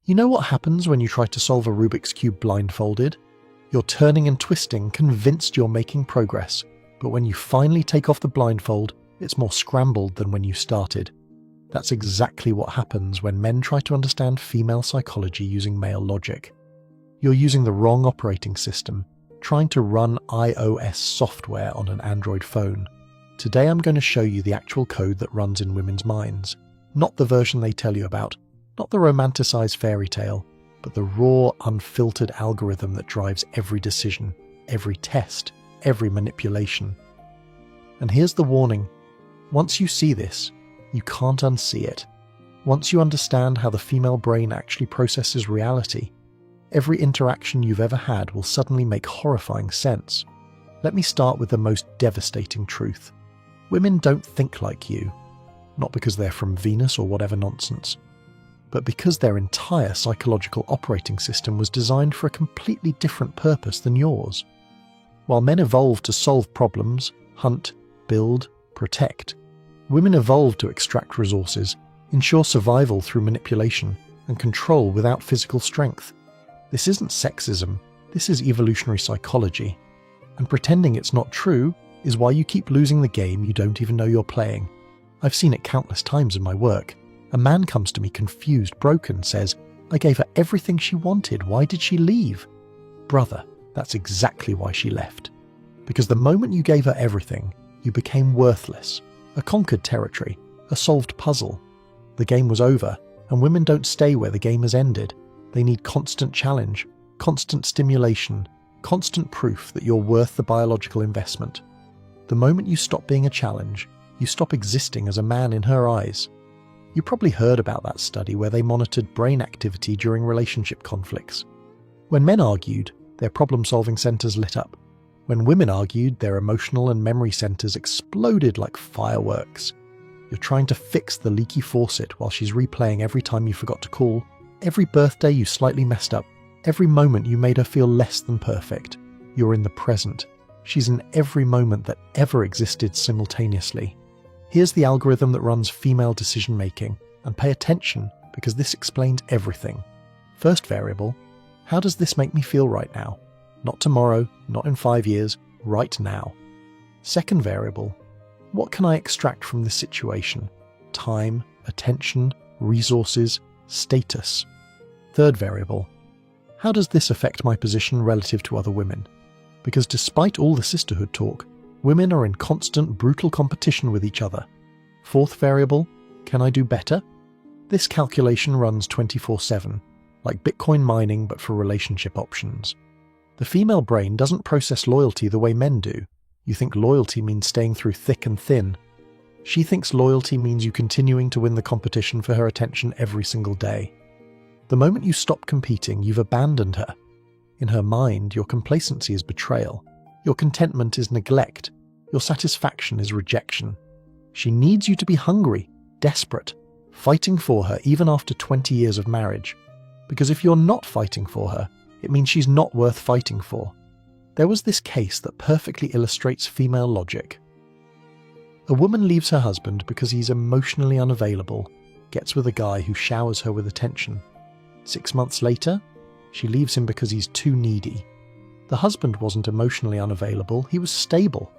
You know what happens when you try to solve a Rubik's Cube blindfolded? You're turning and twisting, convinced you're making progress, but when you finally take off the blindfold, it's more scrambled than when you started. That's exactly what happens when men try to understand female psychology using male logic. You're using the wrong operating system, trying to run iOS software on an Android phone. Today I'm going to show you the actual code that runs in women's minds, not the version they tell you about, not the romanticized fairy tale, but the raw, unfiltered algorithm that drives every decision, every test, every manipulation. And here's the warning. Once you see this, you can't unsee it. Once you understand how the female brain actually processes reality, every interaction you've ever had will suddenly make horrifying sense. Let me start with the most devastating truth. Women don't think like you, not because they're from Venus or whatever nonsense, but because their entire psychological operating system was designed for a completely different purpose than yours. While men evolved to solve problems, hunt, build, protect, women evolved to extract resources, ensure survival through manipulation, and control without physical strength. This isn't sexism, this is evolutionary psychology. And pretending it's not true is why you keep losing the game you don't even know you're playing. I've seen it countless times in my work. A man comes to me confused, broken, says, "I gave her everything she wanted, why did she leave?" Brother, that's exactly why she left. Because the moment you gave her everything, you became worthless. A conquered territory, a solved puzzle. The game was over, and women don't stay where the game has ended. They need constant challenge, constant stimulation, constant proof that you're worth the biological investment. The moment you stop being a challenge, you stop existing as a man in her eyes. You probably heard about that study where they monitored brain activity during relationship conflicts. When men argued, their problem-solving centers lit up. When women argued, their emotional and memory centers exploded like fireworks. You're trying to fix the leaky faucet while she's replaying every time you forgot to call, every birthday you slightly messed up, every moment you made her feel less than perfect. You're in the present. She's in every moment that ever existed simultaneously. Here's the algorithm that runs female decision-making, and pay attention because this explains everything. First variable, how does this make me feel right now? Not tomorrow, not in 5 years, right now. Second variable, what can I extract from this situation? Time, attention, resources, status. Third variable, how does this affect my position relative to other women? Because despite all the sisterhood talk, women are in constant, brutal competition with each other. Fourth variable, can I do better? This calculation runs 24/7, like Bitcoin mining but for relationship options. The female brain doesn't process loyalty the way men do. You think loyalty means staying through thick and thin. She thinks loyalty means you continuing to win the competition for her attention every single day. The moment you stop competing, you've abandoned her. In her mind, your complacency is betrayal. Your contentment is neglect. Your satisfaction is rejection. She needs you to be hungry, desperate, fighting for her even after 20 years of marriage. Because if you're not fighting for her, it means she's not worth fighting for. There was this case that perfectly illustrates female logic. A woman leaves her husband because he's emotionally unavailable, gets with a guy who showers her with attention. 6 months later, she leaves him because he's too needy. The husband wasn't emotionally unavailable, he was stable.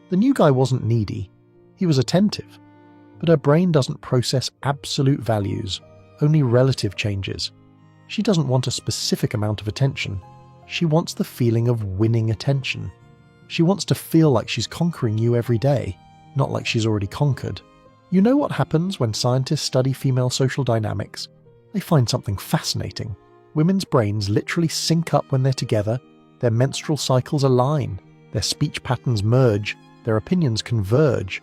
The new guy wasn't needy, he was attentive. But her brain doesn't process absolute values, only relative changes. She doesn't want a specific amount of attention. She wants the feeling of winning attention. She wants to feel like she's conquering you every day, not like she's already conquered. You know what happens when scientists study female social dynamics? They find something fascinating. Women's brains literally sync up when they're together, their menstrual cycles align, their speech patterns merge, their opinions converge.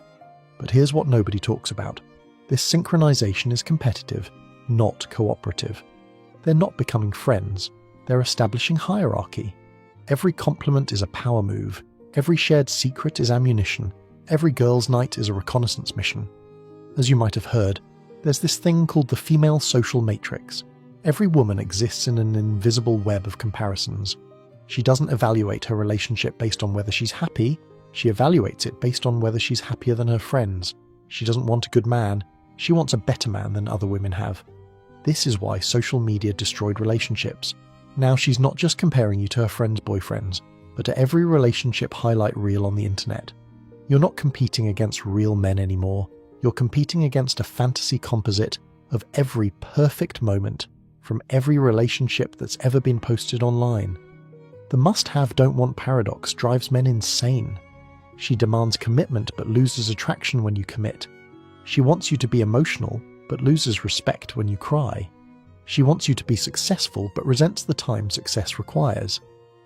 But here's what nobody talks about. This synchronization is competitive, not cooperative. They're not becoming friends, they're establishing hierarchy. Every compliment is a power move, every shared secret is ammunition, every girls' night is a reconnaissance mission. As you might have heard, there's this thing called the female social matrix. Every woman exists in an invisible web of comparisons. She doesn't evaluate her relationship based on whether she's happy, she evaluates it based on whether she's happier than her friends. She doesn't want a good man, she wants a better man than other women have. This is why social media destroyed relationships. Now she's not just comparing you to her friends' boyfriends, but to every relationship highlight reel on the internet. You're not competing against real men anymore. You're competing against a fantasy composite of every perfect moment from every relationship that's ever been posted online. The must-have, don't-want paradox drives men insane. She demands commitment but loses attraction when you commit. She wants you to be emotional but loses respect when you cry. She wants you to be successful but resents the time success requires.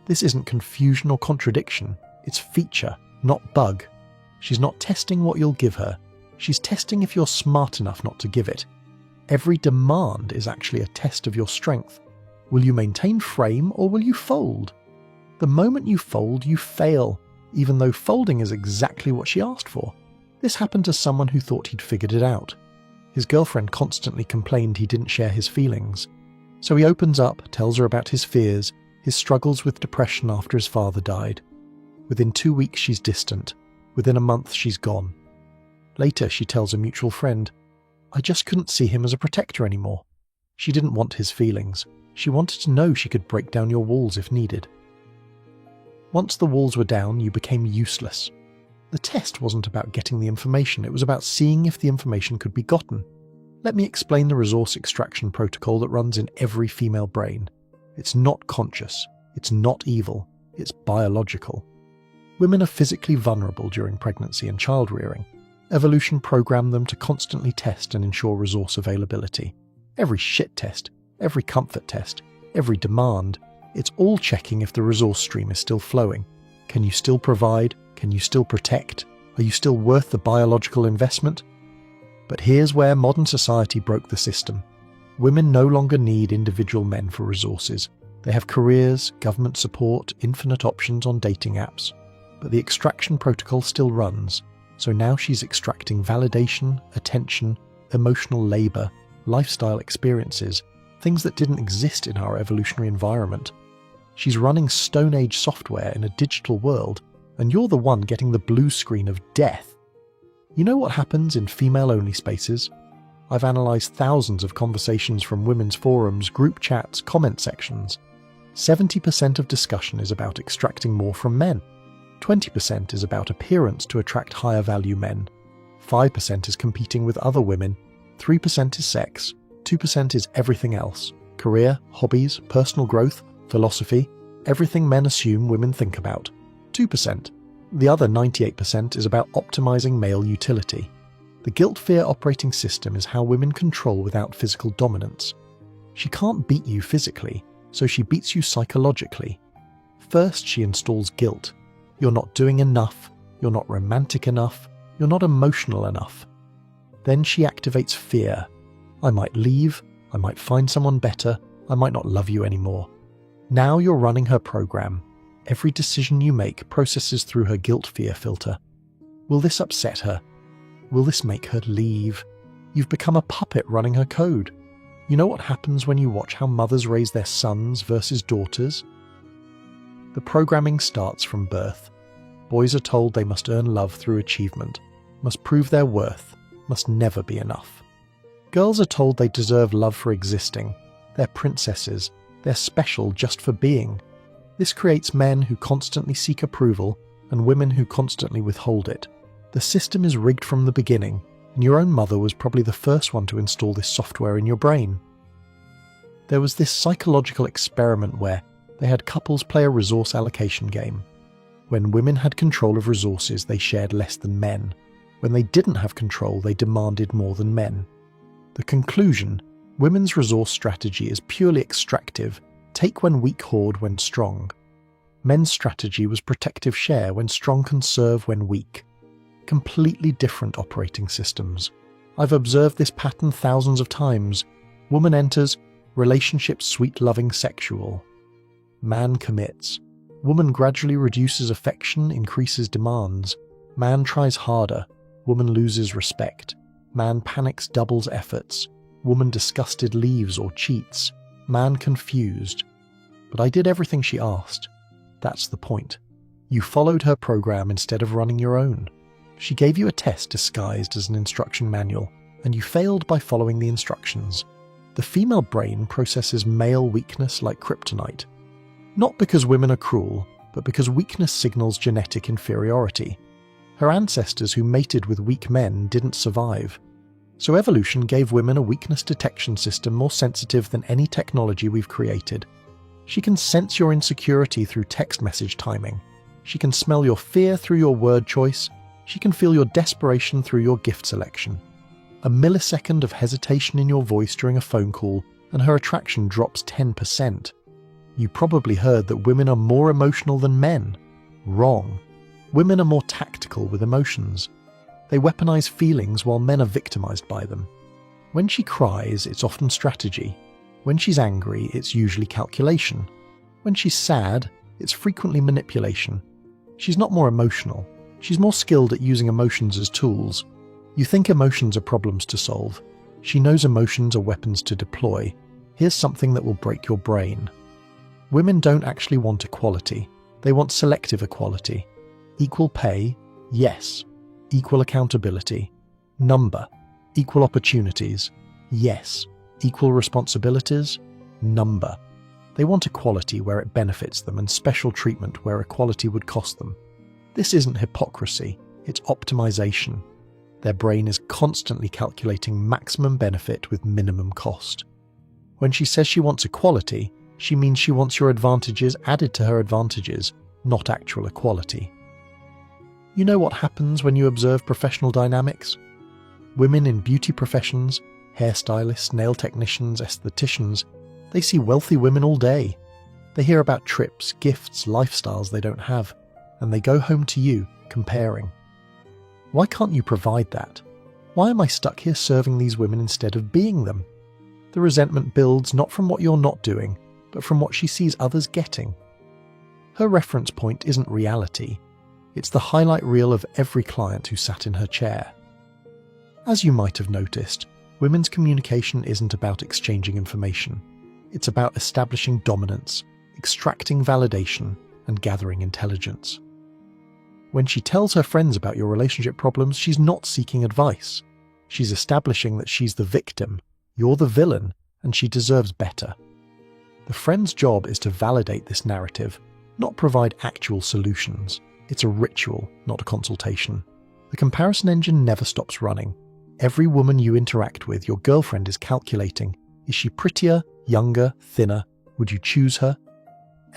This isn't confusion or contradiction, it's feature, not bug. She's not testing what you'll give her, she's testing if you're smart enough not to give it. Every demand is actually a test of your strength. Will you maintain frame or will you fold? The moment you fold, you fail, even though folding is exactly what she asked for. This happened to someone who thought he'd figured it out. His girlfriend constantly complained he didn't share his feelings. So he opens up, tells her about his fears, his struggles with depression after his father died. Within 2 weeks she's distant. Within a month she's gone. Later she tells a mutual friend, "I just couldn't see him as a protector anymore." She didn't want his feelings. She wanted to know she could break down your walls if needed. Once the walls were down, you became useless. The test wasn't about getting the information, it was about seeing if the information could be gotten. Let me explain the resource extraction protocol that runs in every female brain. It's not conscious, it's not evil, it's biological. Women are physically vulnerable during pregnancy and child rearing. Evolution programmed them to constantly test and ensure resource availability. Every shit test, every comfort test, every demand, it's all checking if the resource stream is still flowing. Can you still provide? Can you still protect? Are you still worth the biological investment? But here's where modern society broke the system. Women no longer need individual men for resources. They have careers, government support, infinite options on dating apps. But the extraction protocol still runs, so now she's extracting validation, attention, emotional labour, lifestyle experiences, things that didn't exist in our evolutionary environment. She's running Stone Age software in a digital world, and you're the one getting the blue screen of death. You know what happens in female-only spaces? I've analysed thousands of conversations from women's forums, group chats, comment sections. 70% of discussion is about extracting more from men. 20% is about appearance to attract higher value men. 5% is competing with other women. 3% is sex. 2% is everything else. Career, hobbies, personal growth, philosophy, everything men assume women think about. 2%. The other 98% is about optimizing male utility. The guilt-fear operating system is how women control without physical dominance. She can't beat you physically, so she beats you psychologically. First, she installs guilt. You're not doing enough, you're not romantic enough, you're not emotional enough. Then she activates fear. I might leave, I might find someone better, I might not love you anymore. Now you're running her program. Every decision you make processes through her guilt-fear filter. Will this upset her? Will this make her leave? You've become a puppet running her code. You know what happens when you watch how mothers raise their sons versus daughters? The programming starts from birth. Boys are told they must earn love through achievement, must prove their worth, must never be enough. Girls are told they deserve love for existing. They're princesses. They're special just for being. This creates men who constantly seek approval and women who constantly withhold it. The system is rigged from the beginning, and your own mother was probably the first one to install this software in your brain. There was this psychological experiment where they had couples play a resource allocation game. When women had control of resources, they shared less than men. When they didn't have control, they demanded more than men. The conclusion: women's resource strategy is purely extractive, take when weak, hoard when strong. Men's strategy was protective share when strong, conserve when weak. Completely different operating systems. I've observed this pattern thousands of times. Woman enters, relationship sweet, loving, sexual. Man commits. Woman gradually reduces affection, increases demands. Man tries harder. Woman loses respect. Man panics, doubles efforts. Woman disgusted leaves or cheats. Man confused. But I did everything she asked. That's the point. You followed her program instead of running your own. She gave you a test disguised as an instruction manual, and you failed by following the instructions. The female brain processes male weakness like kryptonite. Not because women are cruel, but because weakness signals genetic inferiority. Her ancestors who mated with weak men didn't survive. So evolution gave women a weakness detection system more sensitive than any technology we've created. She can sense your insecurity through text message timing. She can smell your fear through your word choice. She can feel your desperation through your gift selection. A millisecond of hesitation in your voice during a phone call, and her attraction drops 10%. You probably heard that women are more emotional than men. Wrong. Women are more tactical with emotions. They weaponize feelings while men are victimized by them. When she cries, it's often strategy. When she's angry, it's usually calculation. When she's sad, it's frequently manipulation. She's not more emotional. She's more skilled at using emotions as tools. You think emotions are problems to solve. She knows emotions are weapons to deploy. Here's something that will break your brain. Women don't actually want equality. They want selective equality. Equal pay? Yes. Equal accountability? Number. Equal opportunities? Yes. Equal responsibilities? Number. They want equality where it benefits them and special treatment where equality would cost them. This isn't hypocrisy, it's optimization. Their brain is constantly calculating maximum benefit with minimum cost. When she says she wants equality, she means she wants your advantages added to her advantages, not actual equality. You know what happens when you observe professional dynamics? Women in beauty professions, hairstylists, nail technicians, estheticians, they see wealthy women all day. They hear about trips, gifts, lifestyles they don't have, and they go home to you, comparing. Why can't you provide that? Why am I stuck here serving these women instead of being them? The resentment builds not from what you're not doing, but from what she sees others getting. Her reference point isn't reality. It's the highlight reel of every client who sat in her chair. As you might have noticed, women's communication isn't about exchanging information. It's about establishing dominance, extracting validation, and gathering intelligence. When she tells her friends about your relationship problems, she's not seeking advice. She's establishing that she's the victim, you're the villain, and she deserves better. The friend's job is to validate this narrative, not provide actual solutions. It's a ritual, not a consultation. The comparison engine never stops running. Every woman you interact with, your girlfriend is calculating. Is she prettier, younger, thinner? Would you choose her?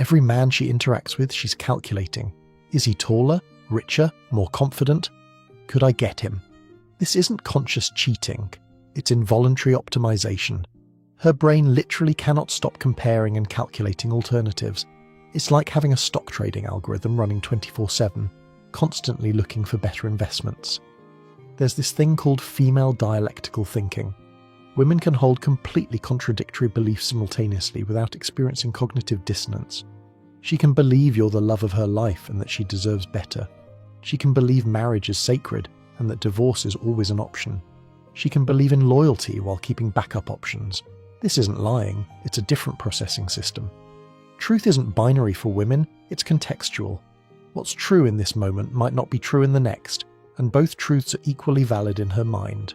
Every man she interacts with, she's calculating. Is he taller, richer, more confident? Could I get him? This isn't conscious cheating. It's involuntary optimization. Her brain literally cannot stop comparing and calculating alternatives. It's like having a stock trading algorithm running 24/7, constantly looking for better investments. There's this thing called female dialectical thinking. Women can hold completely contradictory beliefs simultaneously without experiencing cognitive dissonance. She can believe you're the love of her life and that she deserves better. She can believe marriage is sacred and that divorce is always an option. She can believe in loyalty while keeping backup options. This isn't lying, it's a different processing system. Truth isn't binary for women, it's contextual. What's true in this moment might not be true in the next, and both truths are equally valid in her mind.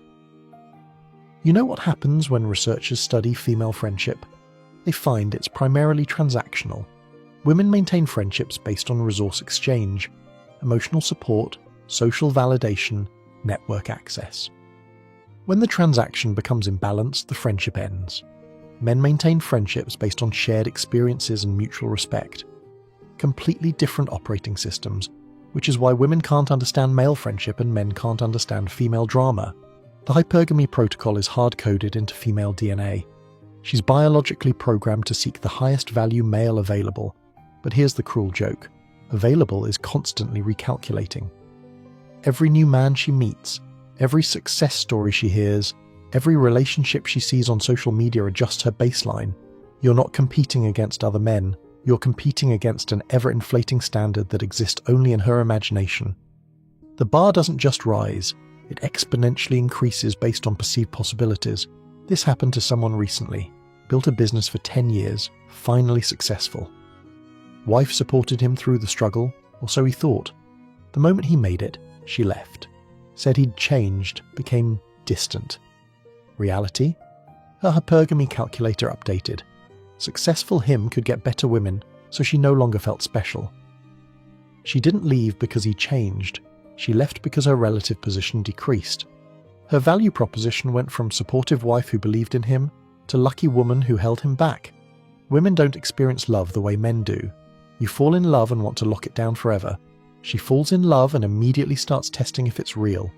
You know what happens when researchers study female friendship? They find it's primarily transactional. Women maintain friendships based on resource exchange, emotional support, social validation, network access. When the transaction becomes imbalanced, the friendship ends. Men maintain friendships based on shared experiences and mutual respect. Completely different operating systems, which is why women can't understand male friendship and men can't understand female drama. The hypergamy protocol is hard-coded into female DNA. She's biologically programmed to seek the highest value male available. But here's the cruel joke. Available is constantly recalculating. Every new man she meets, every success story she hears, every relationship she sees on social media adjusts her baseline. You're not competing against other men. You're competing against an ever-inflating standard that exists only in her imagination. The bar doesn't just rise, it exponentially increases based on perceived possibilities. This happened to someone recently. Built a business for 10 years, finally successful. Wife supported him through the struggle, or so he thought. The moment he made it, she left. Said he'd changed, became distant. Reality? Her hypergamy calculator updated. Successful him could get better women, so she no longer felt special. She didn't leave because he changed. She left because her relative position decreased. Her value proposition went from supportive wife who believed in him to lucky woman who held him back. Women don't experience love the way men do. You fall in love and want to lock it down forever. She falls in love and immediately starts testing if it's real.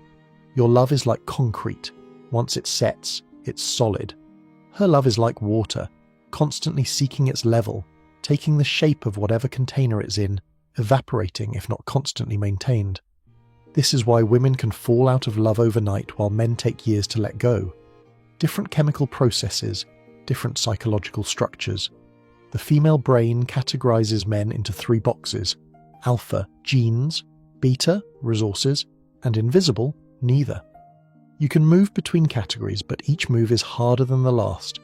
Your love is like concrete. Once it sets, it's solid. Her love is like water, constantly seeking its level, taking the shape of whatever container it's in, evaporating if not constantly maintained. This is why women can fall out of love overnight while men take years to let go. Different chemical processes, different psychological structures. The female brain categorizes men into 3 boxes: alpha, genes; beta, resources; and invisible, neither. You can move between categories, but each move is harder than the last.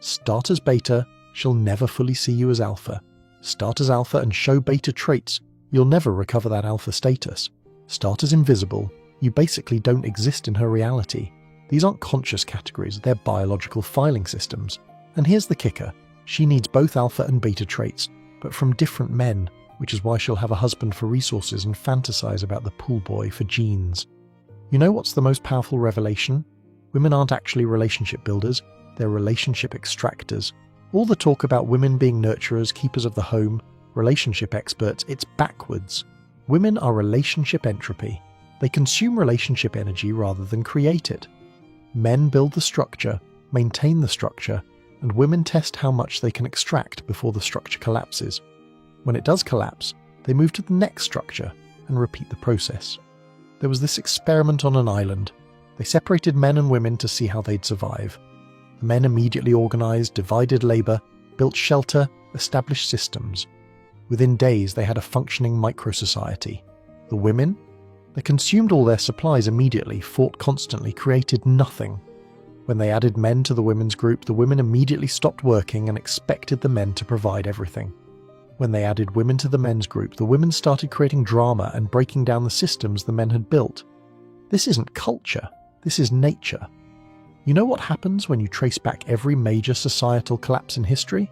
Start as beta, she'll never fully see you as alpha. Start as alpha and show beta traits, you'll never recover that alpha status. Start as invisible, you basically don't exist in her reality. These aren't conscious categories, they're biological filing systems. And here's the kicker, she needs both alpha and beta traits, but from different men, which is why she'll have a husband for resources and fantasize about the pool boy for genes. You know what's the most powerful revelation? Women aren't actually relationship builders, they're relationship extractors. All the talk about women being nurturers, keepers of the home, relationship experts, it's backwards. Women are relationship entropy. They consume relationship energy rather than create it. Men build the structure, maintain the structure, and women test how much they can extract before the structure collapses. When it does collapse, they move to the next structure and repeat the process. There was this experiment on an island. They separated men and women to see how they'd survive. The men immediately organized, divided labor, built shelter, established systems. Within days, they had a functioning micro-society. The women? They consumed all their supplies immediately, fought constantly, created nothing. When they added men to the women's group, the women immediately stopped working and expected the men to provide everything. When they added women to the men's group, the women started creating drama and breaking down the systems the men had built. This isn't culture, this is nature. You know what happens when you trace back every major societal collapse in history?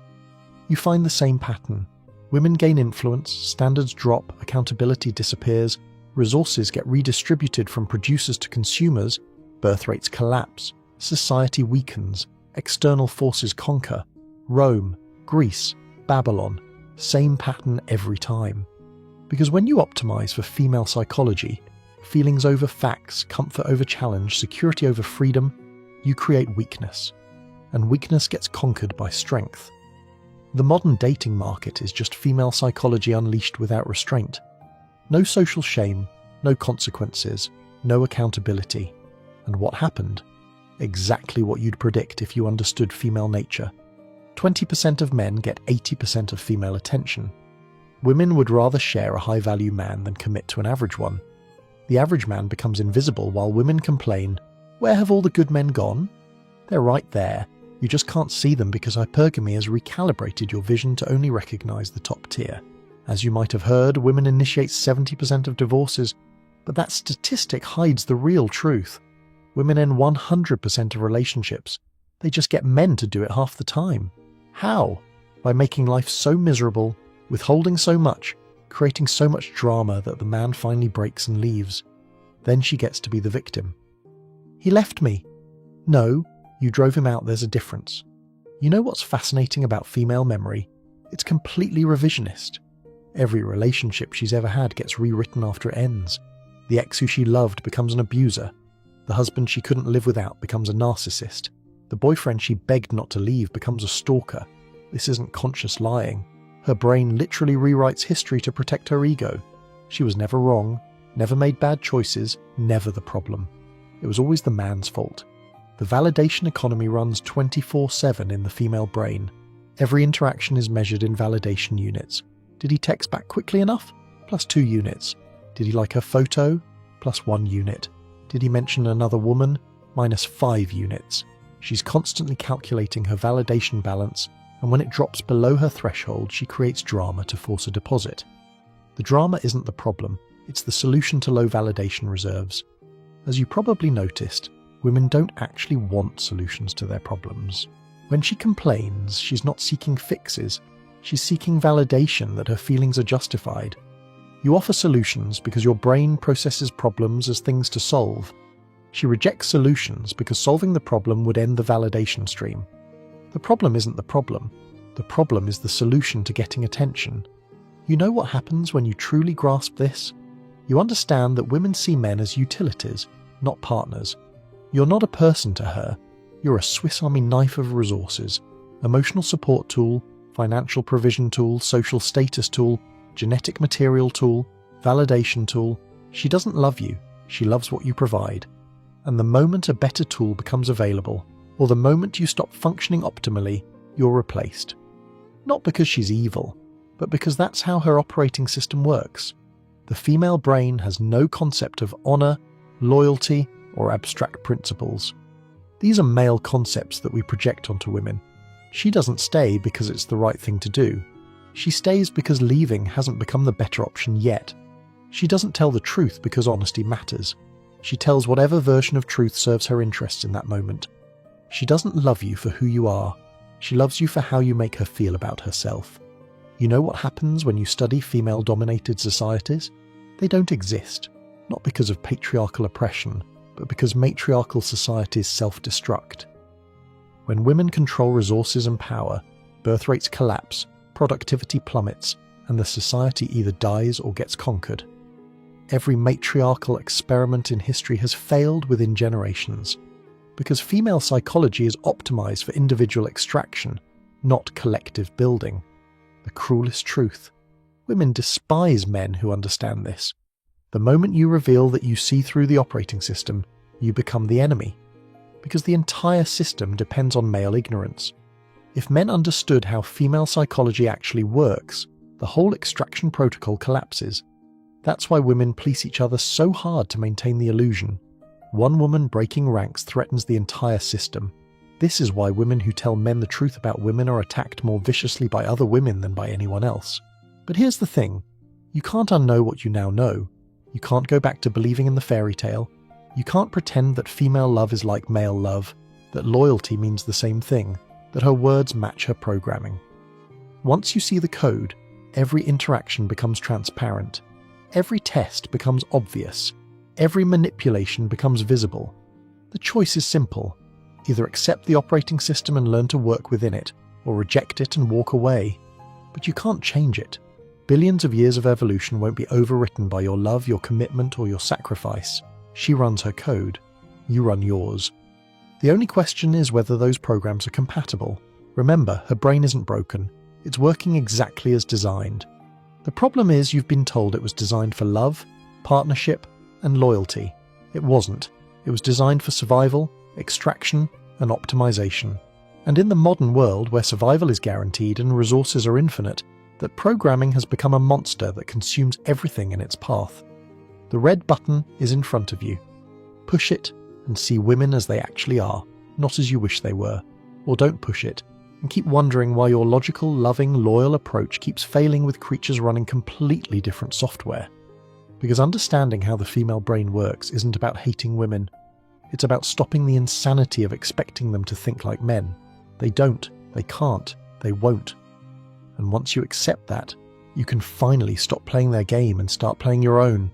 You find the same pattern. Women gain influence, standards drop, accountability disappears, resources get redistributed from producers to consumers, birth rates collapse, society weakens, external forces conquer. Rome, Greece, Babylon, same pattern every time. Because when you optimize for female psychology, feelings over facts, comfort over challenge, security over freedom, you create weakness. And weakness gets conquered by strength. The modern dating market is just female psychology unleashed without restraint. No social shame, no consequences, no accountability. And what happened? Exactly what you'd predict if you understood female nature. 20% of men get 80% of female attention. Women would rather share a high-value man than commit to an average one. The average man becomes invisible while women complain, "Where have all the good men gone?" They're right there. You just can't see them because hypergamy has recalibrated your vision to only recognize the top tier. As you might have heard, women initiate 70% of divorces, but that statistic hides the real truth. Women end 100% of relationships. They just get men to do it half the time. How? By making life so miserable, withholding so much, creating so much drama that the man finally breaks and leaves. Then she gets to be the victim. "He left me." No, you drove him out, there's a difference. You know what's fascinating about female memory? It's completely revisionist. Every relationship she's ever had gets rewritten after it ends. The ex who she loved becomes an abuser. The husband she couldn't live without becomes a narcissist. The boyfriend she begged not to leave becomes a stalker. This isn't conscious lying. Her brain literally rewrites history to protect her ego. She was never wrong, never made bad choices, never the problem. It was always the man's fault. The validation economy runs 24/7 in the female brain. Every interaction is measured in validation units. Did he text back quickly enough? +2 units. Did he like her photo? +1 unit. Did he mention another woman? -5 units. She's constantly calculating her validation balance, and when it drops below her threshold, she creates drama to force a deposit. The drama isn't the problem, it's the solution to low validation reserves. As you probably noticed, women don't actually want solutions to their problems. When she complains, she's not seeking fixes, she's seeking validation that her feelings are justified. You offer solutions because your brain processes problems as things to solve. She rejects solutions because solving the problem would end the validation stream. The problem isn't the problem. The problem is the solution to getting attention. You know what happens when you truly grasp this? You understand that women see men as utilities, not partners. You're not a person to her. You're a Swiss Army knife of resources, emotional support tool, financial provision tool, social status tool, genetic material tool, validation tool. She doesn't love you, she loves what you provide. And the moment a better tool becomes available, or the moment you stop functioning optimally, you're replaced. Not because she's evil, but because that's how her operating system works. The female brain has no concept of honor, loyalty, or abstract principles. These are male concepts that we project onto women. She doesn't stay because it's the right thing to do. She stays because leaving hasn't become the better option yet. She doesn't tell the truth because honesty matters. She tells whatever version of truth serves her interests in that moment. She doesn't love you for who you are. She loves you for how you make her feel about herself. You know what happens when you study female-dominated societies? They don't exist, not because of patriarchal oppression, but because matriarchal societies self-destruct. When women control resources and power, birth rates collapse, productivity plummets, and the society either dies or gets conquered. Every matriarchal experiment in history has failed within generations, because female psychology is optimized for individual extraction, not collective building. The cruelest truth. Women despise men who understand this. The moment you reveal that you see through the operating system, you become the enemy, because the entire system depends on male ignorance. If men understood how female psychology actually works, the whole extraction protocol collapses. That's why women police each other so hard to maintain the illusion. One woman breaking ranks threatens the entire system. This is why women who tell men the truth about women are attacked more viciously by other women than by anyone else. But here's the thing. You can't unknow what you now know. You can't go back to believing in the fairy tale. You can't pretend that female love is like male love, that loyalty means the same thing, that her words match her programming. Once you see the code, every interaction becomes transparent. Every test becomes obvious. Every manipulation becomes visible. The choice is simple. Either accept the operating system and learn to work within it, or reject it and walk away. But you can't change it. Billions of years of evolution won't be overwritten by your love, your commitment, or your sacrifice. She runs her code. You run yours. The only question is whether those programs are compatible. Remember, her brain isn't broken. It's working exactly as designed. The problem is you've been told it was designed for love, partnership, and loyalty. It wasn't. It was designed for survival, extraction, and optimization. And in the modern world, where survival is guaranteed and resources are infinite, that programming has become a monster that consumes everything in its path. The red button is in front of you. Push it and see women as they actually are, not as you wish they were. Or don't push it and keep wondering why your logical, loving, loyal approach keeps failing with creatures running completely different software. Because understanding how the female brain works isn't about hating women. It's about stopping the insanity of expecting them to think like men. They don't, they can't, they won't. And once you accept that, you can finally stop playing their game and start playing your own.